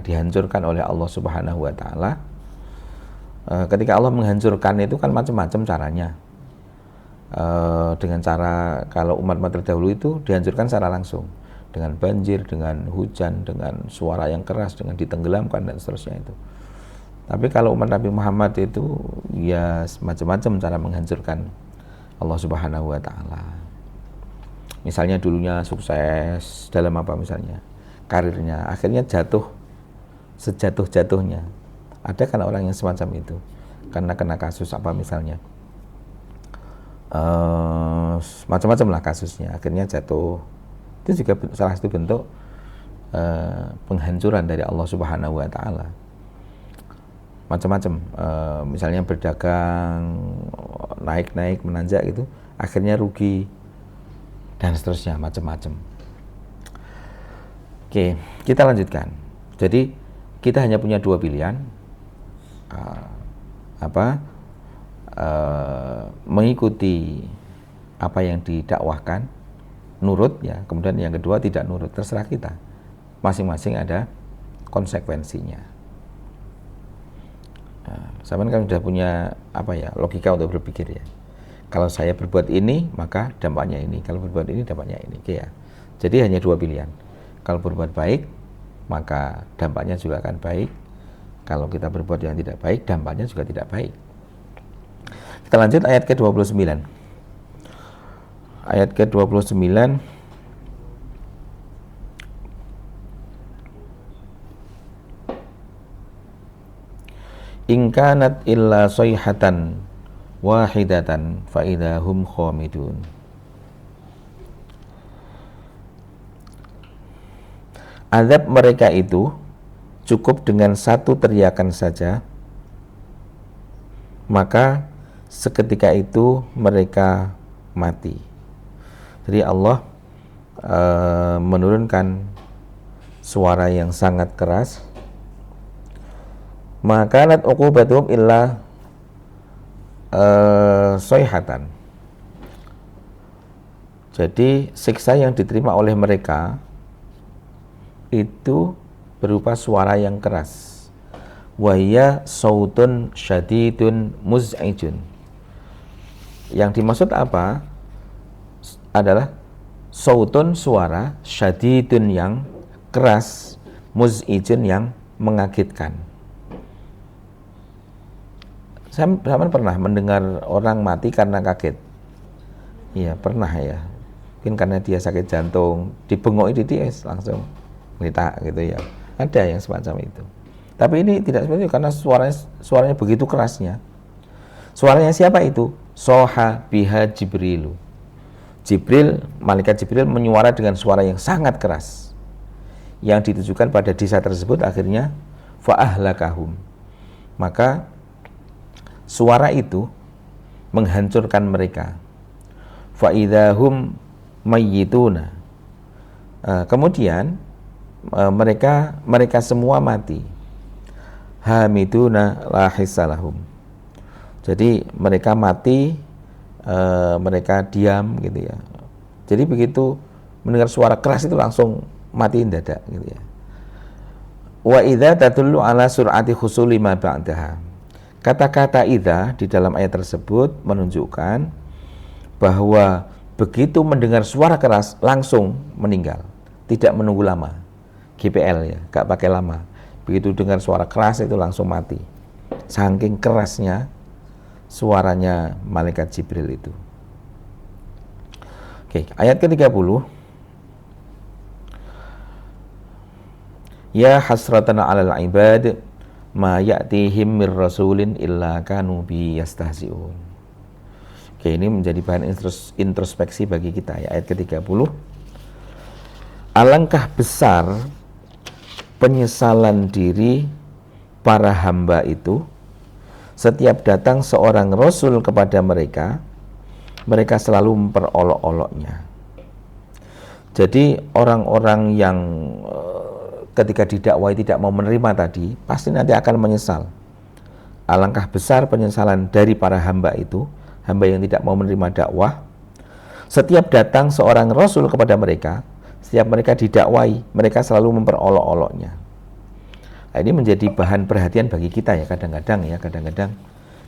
dihancurkan oleh Allah Subhanahu wa taala. Ketika Allah menghancurkan itu kan macam-macam caranya. Dengan cara, kalau umat-umat terdahulu itu dihancurkan secara langsung, dengan banjir, dengan hujan, dengan suara yang keras, dengan ditenggelamkan dan seterusnya itu. Tapi kalau umat Nabi Muhammad itu ya macam-macam cara menghancurkan Allah Subhanahu wa taala. Misalnya dulunya sukses dalam apa misalnya karirnya, akhirnya jatuh sejatuh-jatuhnya. Ada kan orang yang semacam itu karena kena kasus apa misalnya, macam-macam lah kasusnya, akhirnya jatuh. Itu juga salah satu bentuk penghancuran dari Allah Subhanahu wa taala. Macam-macam, misalnya berdagang naik-naik menanjak gitu, akhirnya rugi dan seterusnya, macam-macam. Oke, kita lanjutkan. Jadi kita hanya punya dua pilihan, mengikuti apa yang didakwahkan, nurut ya, kemudian yang kedua tidak nurut, terserah kita. Masing-masing ada konsekuensinya. Sama kan sudah punya logika untuk berpikir ya. Kalau saya berbuat ini maka dampaknya ini, kalau berbuat ini dampaknya ini, oke ya. Jadi hanya dua pilihan. Kalau berbuat baik maka dampaknya juga akan baik. Kalau kita berbuat yang tidak baik, dampaknya juga tidak baik. Kita lanjut ayat ke-29. Ayat ke-29. In kanat illa sayhatan wahidatan fa idza hum khamidun. Azab mereka itu cukup dengan satu teriakan saja, maka seketika itu mereka mati. Jadi Allah menurunkan suara yang sangat keras. Maka lat uqubatuhum illa sayhatan. Jadi siksa yang diterima oleh mereka itu berupa suara yang keras. Wa hiya sautun syadidun muz'ijun. Yang dimaksud apa? Adalah sautun, suara, syadidun yang keras, muz'ijun yang mengagetkan. Saya pernah mendengar orang mati karena kaget. Iya, pernah ya. Mungkin karena dia sakit jantung, dibengok dia langsung meletak gitu ya. Ada yang semacam itu. Tapi ini tidak seperti itu karena suaranya begitu kerasnya. Suaranya siapa itu? Soha biha Jibrilu. Malaikat Jibril menyuara dengan suara yang sangat keras yang ditujukan pada desa tersebut, akhirnya fa'ahlakahum. Maka suara itu menghancurkan mereka. Fa'idahum mayyituna. Kemudian mereka semua mati. Hamiduna la hissalahum. Jadi mereka mati, mereka diam gitu ya. Jadi begitu mendengar suara keras itu langsung mati mendadak gitu ya. Wa idza tadullu ala sur'ati husuli ma ba'daha. Kata-kata idza di dalam ayat tersebut menunjukkan bahwa begitu mendengar suara keras langsung meninggal, tidak menunggu lama. GPL ya, gak pakai lama. Begitu dengar suara keras itu langsung mati. Saking kerasnya suaranya malaikat Jibril itu. Oke, ayat ke-30. Ya hasratana 'alal ibad ma ya'tihim mir rasulin illa kanu bi yastahzi'un. Oke, ini menjadi bahan introspeksi bagi kita ya, ayat ke-30. Alangkah besar penyesalan diri para hamba itu setiap datang seorang rasul kepada mereka, mereka selalu memperolok-oloknya. Jadi orang-orang yang ketika didakwai tidak mau menerima tadi, pasti nanti akan menyesal. Alangkah besar penyesalan dari para hamba itu, hamba yang tidak mau menerima dakwah. Setiap datang seorang rasul kepada mereka, setiap mereka didakwai, mereka selalu memperolok-oloknya. Nah, ini menjadi bahan perhatian bagi kita ya, kadang-kadang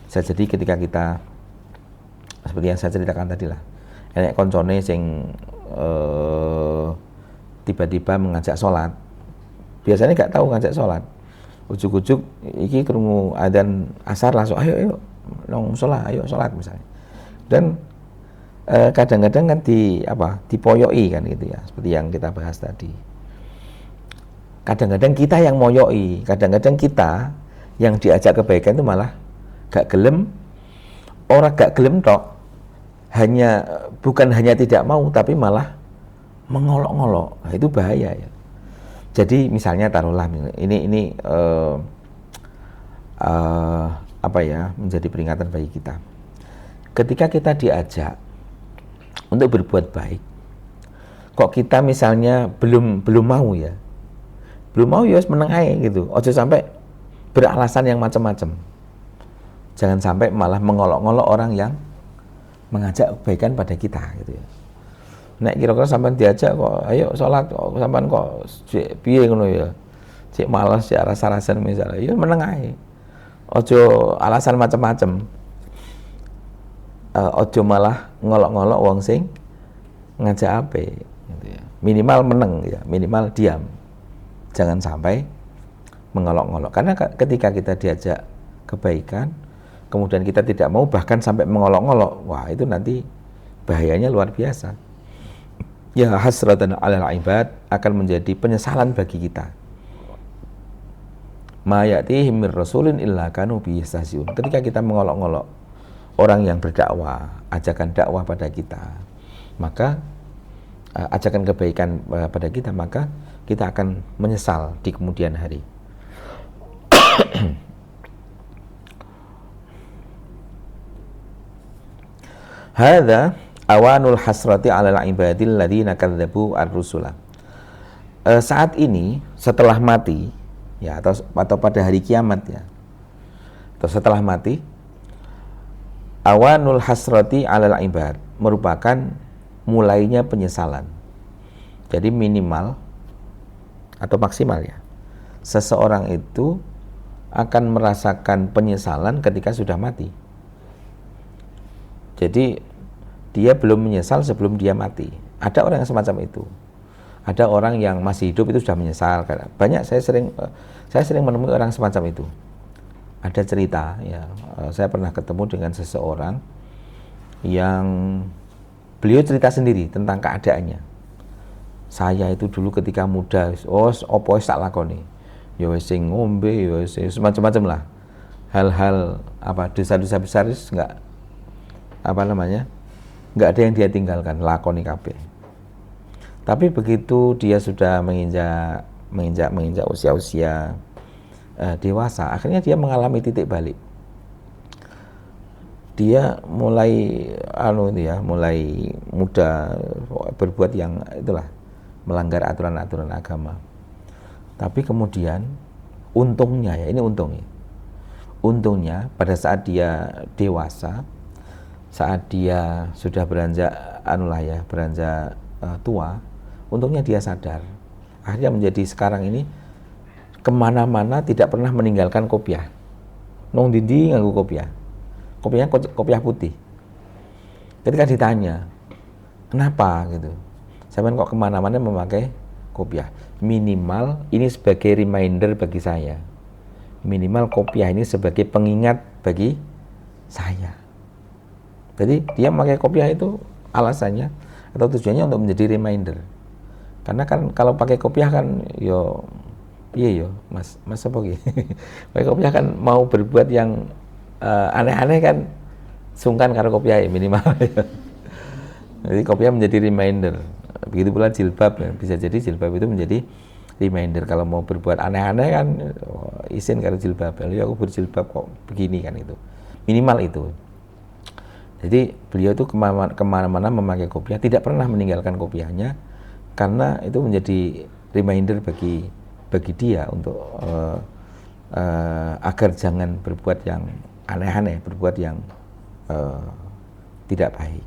bisa jadi ketika kita seperti yang saya ceritakan tadi lah, enek koncone sing tiba-tiba mengajak sholat, biasanya gak tahu ngajak sholat, ujuk-ujuk iki krungu adzan asar langsung ayo nong sholat, ayo sholat misalnya. Dan kadang-kadang kan dipoyoi kan gitu ya, seperti yang kita bahas tadi. Kadang-kadang kita yang moyoi, kadang-kadang kita yang diajak kebaikan itu malah gak gelem. Orang gak gelem tok, bukan hanya tidak mau, tapi malah mengolok-ngolok. Nah, itu bahaya ya. Jadi misalnya taruhlah ini menjadi peringatan bagi kita. Ketika kita diajak untuk berbuat baik, kok kita misalnya belum mau ya, meneng ae gitu. Ojo sampai beralasan yang macam-macam. Jangan sampai malah mengolok-ngolok orang yang mengajak kebaikan pada kita gitu ya. Nek kira-kira sampean diajak kok ayo sholat kok sampean kok piye ngono ya. Cek malas ya rasa-rasan misalnya. Ya meneng ae. Ojo alasan macam-macam. Ojo malah ngolok-ngolok wong sing ngajak ape gitu ya. Minimal meneng ya, minimal diam. Jangan sampai mengolok-ngolok, karena ketika kita diajak kebaikan kemudian kita tidak mau, bahkan sampai mengolok-ngolok, wah itu nanti bahayanya luar biasa ya. Hasratan 'alal ibad, akan menjadi penyesalan bagi kita. Ma ya'tihim mir rasulin illa kanu bi yastahzi'un. Ketika kita mengolok-ngolok orang yang berdakwah, ajakan dakwah pada kita, maka ajakan kebaikan pada kita, maka kita akan menyesal di kemudian hari. Hadza awanul hasrati 'alal ibadil ladzina kadzdzabu ar-rusula. Saat ini setelah mati ya, atau pada hari kiamat ya, atau setelah mati, awanul hasrati 'alal ibad merupakan mulainya penyesalan. Jadi minimal atau maksimal ya, seseorang itu akan merasakan penyesalan ketika sudah mati. Jadi dia belum menyesal sebelum dia mati. Ada orang yang semacam itu. Ada orang yang masih hidup itu sudah menyesal. Banyak saya sering menemui orang semacam itu. Ada cerita ya, saya pernah ketemu dengan seseorang yang beliau cerita sendiri tentang keadaannya. Saya itu dulu ketika muda, opo wis tak lakoni. Ya wis sing ngombe, ya wis semacam-macam lah. Hal-hal dosa-dosa besar enggak enggak ada yang dia tinggalkan, lakoni kabeh. Tapi begitu dia sudah menginjak usia-usia dewasa, akhirnya dia mengalami titik balik. Dia mulai mulai muda berbuat yang itulah, melanggar aturan-aturan agama. Tapi kemudian untungnya ya, ini untungnya pada saat dia dewasa, saat dia sudah beranjak tua, untungnya dia sadar. Akhirnya menjadi sekarang ini kemana-mana tidak pernah meninggalkan kopiah. Nong dindi nganggo kopiah. Kopiahnya kopiah putih. Ketika ditanya, kenapa gitu? Sampean kok kemana-mana memakai kopiah? Minimal ini sebagai reminder bagi saya. Minimal kopiah ini sebagai pengingat bagi saya. Jadi dia memakai kopiah itu alasannya atau tujuannya untuk menjadi reminder. Karena kan kalau pakai kopiah kan iya mas apa gitu. Pakai kopiah kan mau berbuat yang aneh-aneh kan sungkan karena kopiah ya minimal. Jadi kopiah menjadi reminder. Begitu pula jilbab ya. Bisa jadi jilbab itu menjadi reminder kalau mau berbuat aneh-aneh kan izin karena jilbab. Lalu aku berjilbab kok begini kan itu. Minimal itu. Jadi beliau itu kemana-mana memakai kopiah, tidak pernah meninggalkan kopiahnya karena itu menjadi reminder bagi dia untuk agar jangan berbuat yang aneh-aneh, berbuat yang tidak baik.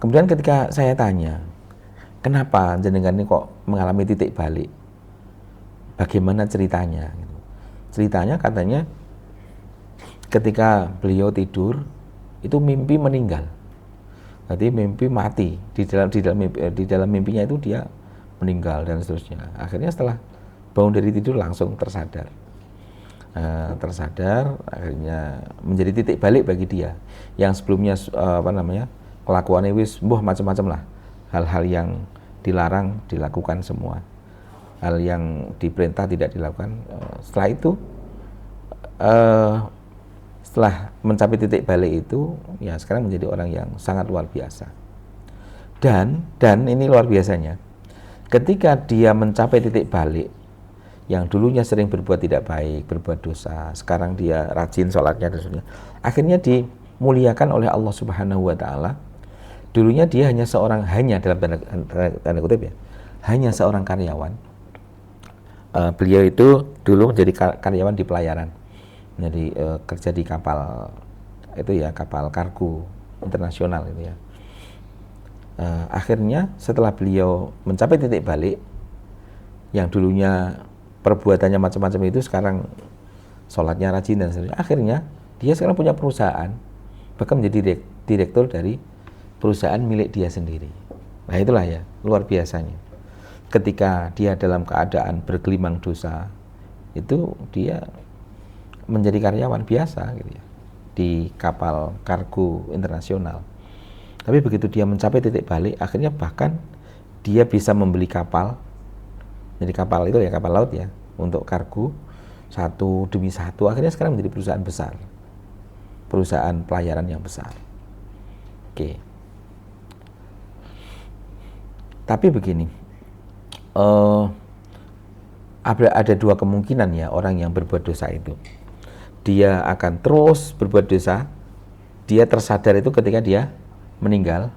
Kemudian ketika saya tanya, kenapa jenengan ini kok mengalami titik balik? Bagaimana ceritanya? Ceritanya katanya ketika beliau tidur itu mimpi meninggal. Berarti mimpi mati di dalam mimpinya itu dia meninggal dan seterusnya. Akhirnya setelah bangun dari tidur langsung tersadar. Akhirnya menjadi titik balik bagi dia yang sebelumnya kelakuannya wis macam-macam lah, hal-hal yang dilarang dilakukan semua, hal yang diperintah tidak dilakukan. Setelah itu setelah mencapai titik balik itu ya sekarang menjadi orang yang sangat luar biasa. Dan ini luar biasanya, ketika dia mencapai titik balik, yang dulunya sering berbuat tidak baik, berbuat dosa, sekarang dia rajin sholatnya dan sebagainya, akhirnya dimuliakan oleh Allah Subhanahu wa Ta'ala. Dulunya dia hanya dalam tanda kutip ya, hanya seorang karyawan. Beliau itu dulu menjadi karyawan di pelayaran, jadi kerja di kapal itu ya, kapal kargo internasional itu ya. Akhirnya setelah beliau mencapai titik balik, yang dulunya perbuatannya macam-macam itu sekarang sholatnya rajin dan sebagainya, akhirnya dia sekarang punya perusahaan, bahkan menjadi direktur dari perusahaan milik dia sendiri. Nah itulah ya luar biasanya, ketika dia dalam keadaan bergelimang dosa itu dia menjadi karyawan biasa gitu ya, di kapal kargo internasional. Tapi begitu dia mencapai titik balik, akhirnya bahkan dia bisa membeli kapal. Jadi kapal itu ya kapal laut ya, untuk kargo satu demi satu, akhirnya sekarang menjadi perusahaan besar, perusahaan pelayaran yang besar. Oke. Tapi begini, ada dua kemungkinan ya orang yang berbuat dosa itu. Dia akan terus berbuat dosa, dia tersadar itu ketika dia meninggal.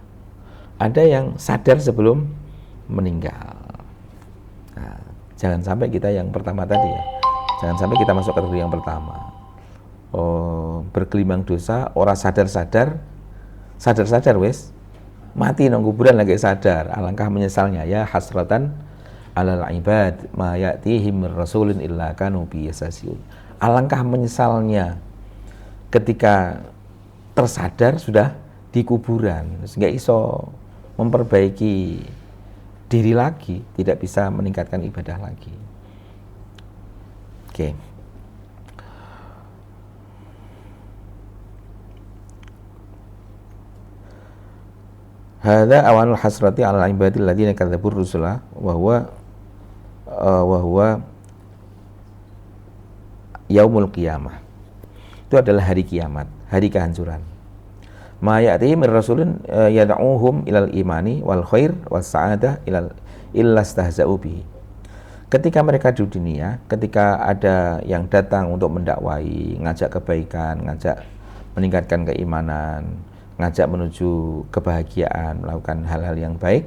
Ada yang sadar sebelum meninggal. Nah, jangan sampai kita yang pertama tadi ya, jangan sampai kita masuk kategori yang pertama. Bergelimang dosa, orang sadar wes mati nang kuburan lagi sadar. Alangkah menyesalnya ya, hasratan alal ibad ma ya'tihim rasulun illa kanu bi yasasiun. Alangkah menyesalnya ketika tersadar sudah di kuburan, nggak iso memperbaiki diri lagi, tidak bisa meningkatkan ibadah lagi. Oke. Hadza awanul hasrati 'ala ibadil ladzina kadzdzabur rusula wa huwa yaumul qiyamah. Itu adalah hari kiamat, hari kehancuran. Ma ya'tihim mir rasulun yad'uhum ilal imani wal khair was sa'adah illa stahza'u bihi. Ketika mereka di dunia, ketika ada yang datang untuk mendakwai, ngajak kebaikan, ngajak meningkatkan keimanan, ngajak menuju kebahagiaan, melakukan hal-hal yang baik,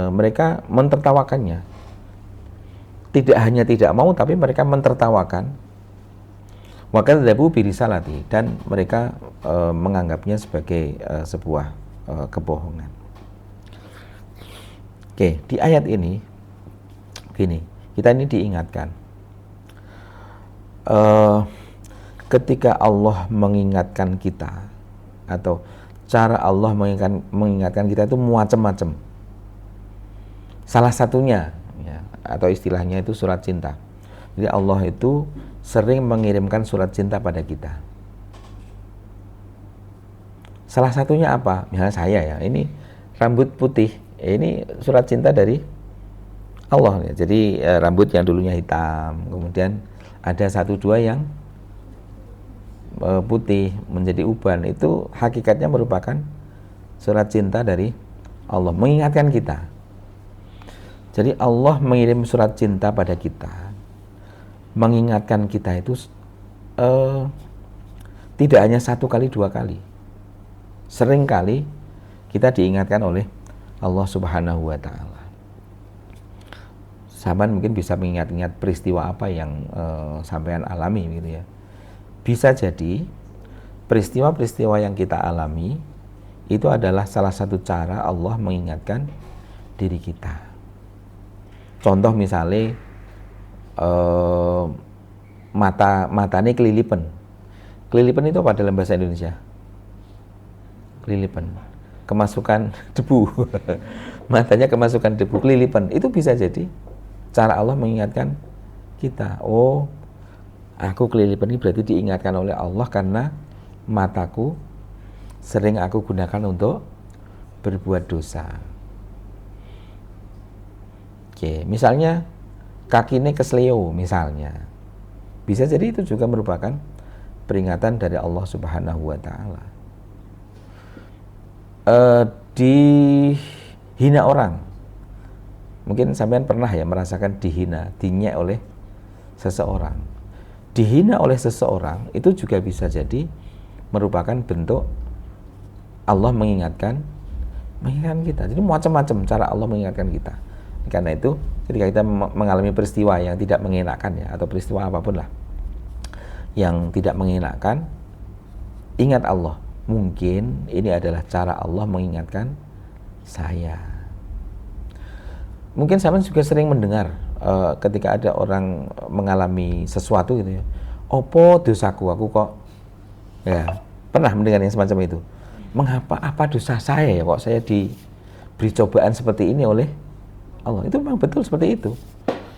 mereka mentertawakannya. Tidak hanya tidak mau, tapi mereka mentertawakan. Wa kadzdzabu bi risalati, dan mereka menganggapnya sebagai sebuah kebohongan. Oke, di ayat ini gini, kita ini diingatkan eh, ketika Allah mengingatkan kita, atau cara Allah mengingatkan kita itu macam-macam. Salah satunya ya, atau istilahnya itu surat cinta. Jadi Allah itu sering mengirimkan surat cinta pada kita. Salah satunya apa? Misalnya saya ya, ini rambut putih, ini surat cinta dari Allah ya. Jadi rambut yang dulunya hitam, kemudian ada satu dua yang putih menjadi uban, itu hakikatnya merupakan surat cinta dari Allah mengingatkan kita. Jadi Allah mengirim surat cinta pada kita, mengingatkan kita itu tidak hanya satu kali dua kali, sering kali kita diingatkan oleh Allah Subhanahu wa Ta'ala. Sahabat mungkin bisa mengingat-ingat peristiwa apa yang sampean alami gitu ya. Bisa jadi peristiwa-peristiwa yang kita alami itu adalah salah satu cara Allah mengingatkan diri kita. Contoh misalnya matanya kelilipan. Kelilipan itu apa dalam bahasa Indonesia? Kelilipan, kemasukan debu. Matanya kemasukan debu, kelilipan. Itu bisa jadi cara Allah mengingatkan kita. Oh, aku kelilipan ini berarti diingatkan oleh Allah karena mataku sering aku gunakan untuk berbuat dosa. Oke, misalnya kakinya kesleo misalnya. Bisa jadi itu juga merupakan peringatan dari Allah Subhanahu wa Ta'ala. Dihina orang. Mungkin sampean pernah ya merasakan dihina, dinyek oleh seseorang. Dihina oleh seseorang itu juga bisa jadi merupakan bentuk Allah mengingatkan kita. Jadi macam-macam cara Allah mengingatkan kita. Karena itu ketika kita mengalami peristiwa yang tidak mengenakan ya, atau peristiwa apapun lah yang tidak mengenakan, ingat Allah. Mungkin ini adalah cara Allah mengingatkan saya. Mungkin sampean juga sering mendengar ketika ada orang mengalami sesuatu gitu ya, opo dosaku, aku kok ya, pernah mendengar yang semacam itu. Mengapa, apa dosa saya ya kok saya diberi cobaan seperti ini oleh Allah? Itu memang betul seperti itu.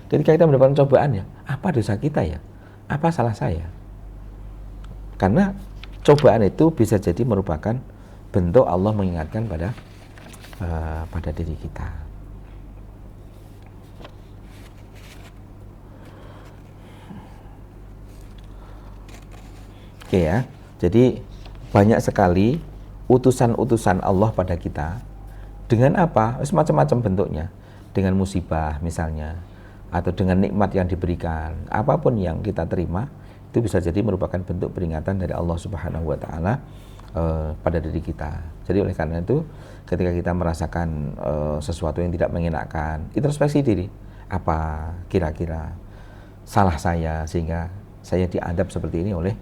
Jadi kita mendapatkan cobaan ya, apa dosa kita ya? Apa salah saya? Karena cobaan itu bisa jadi merupakan bentuk Allah mengingatkan pada diri kita. Oke ya, jadi banyak sekali utusan-utusan Allah pada kita. Dengan apa? Macam-macam bentuknya. Dengan musibah misalnya, atau dengan nikmat yang diberikan, apapun yang kita terima, itu bisa jadi merupakan bentuk peringatan dari Allah Subhanahu wa Ta'ala pada diri kita. Jadi oleh karena itu, ketika kita merasakan sesuatu yang tidak mengenakan, introspeksi diri, apa kira-kira salah saya sehingga saya diadab seperti ini oleh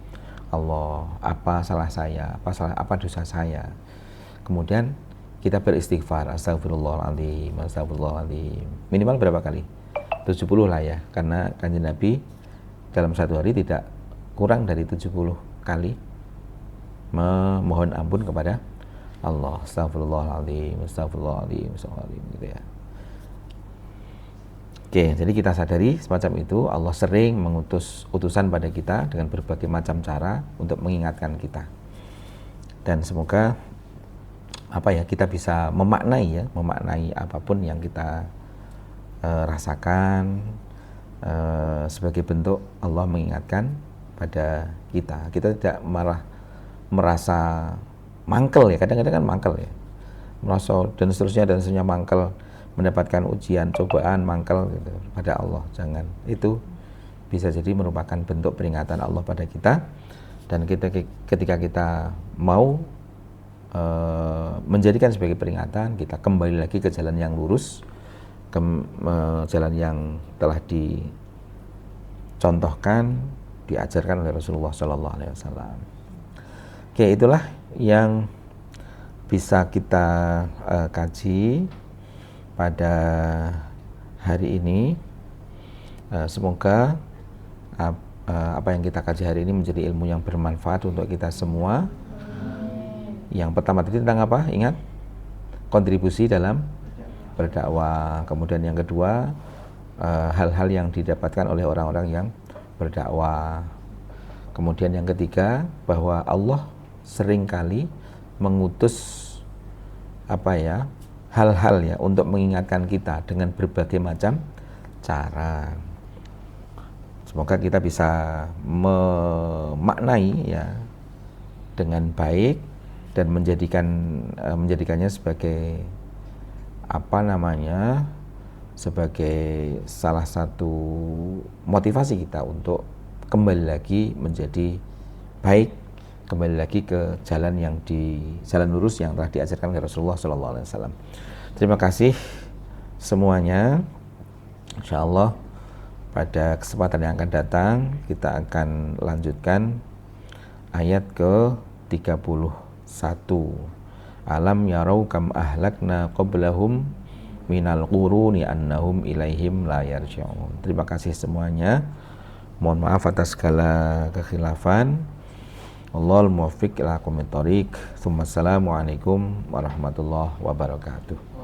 Allah? Apa salah saya? Apa dosa saya? Kemudian kita beristighfar, astagfirullahaladzim, astagfirullahaladzim. Minimal berapa kali? 70 lah ya, karena Kanjeng Nabi dalam satu hari tidak kurang dari 70 kali memohon ampun kepada Allah. Astagfirullahaladzim, astagfirullahaladzim, astagfirullahaladzim, gitu ya. Oke, jadi kita sadari semacam itu, Allah sering mengutus utusan pada kita dengan berbagai macam cara untuk mengingatkan kita. Dan semoga kita bisa memaknai apapun yang kita rasakan sebagai bentuk Allah mengingatkan pada kita. Kita tidak malah merasa mangkel ya, kadang-kadang kan mangkel ya, merasa dan seterusnya mangkel, mendapatkan ujian, cobaan, mangkel gitu pada Allah. Jangan, itu bisa jadi merupakan bentuk peringatan Allah pada kita. Dan ketika kita mau menjadikan sebagai peringatan, kita kembali lagi ke jalan yang lurus, ke jalan yang telah dicontohkan, diajarkan oleh Rasulullah SAW. Oke, itulah yang bisa kita kaji pada hari ini. Semoga apa yang kita kaji hari ini menjadi ilmu yang bermanfaat untuk kita semua. Yang pertama tadi tentang apa? Ingat? Kontribusi dalam berdakwah. Kemudian yang kedua, hal-hal yang didapatkan oleh orang-orang yang berdakwah. Kemudian yang ketiga, bahwa Allah seringkali mengutus hal-hal ya untuk mengingatkan kita dengan berbagai macam cara. Semoga kita bisa memaknai ya dengan baik dan menjadikannya sebagai sebagai salah satu motivasi kita untuk kembali lagi menjadi baik, kembali lagi ke jalan lurus yang telah diajarkan oleh Rasulullah SAW. Terima kasih semuanya. Insyaallah pada kesempatan yang akan datang kita akan lanjutkan ayat ke-31. Alam yarau kam ahlakna qablahum minal quruni annahum ilaihim la yarji'un. Terima kasih semuanya. Mohon maaf atas segala kekhilafan. Allahul muwaffiq ila aqwamit thoriq. Assalamualaikum warahmatullahi wabarakatuh.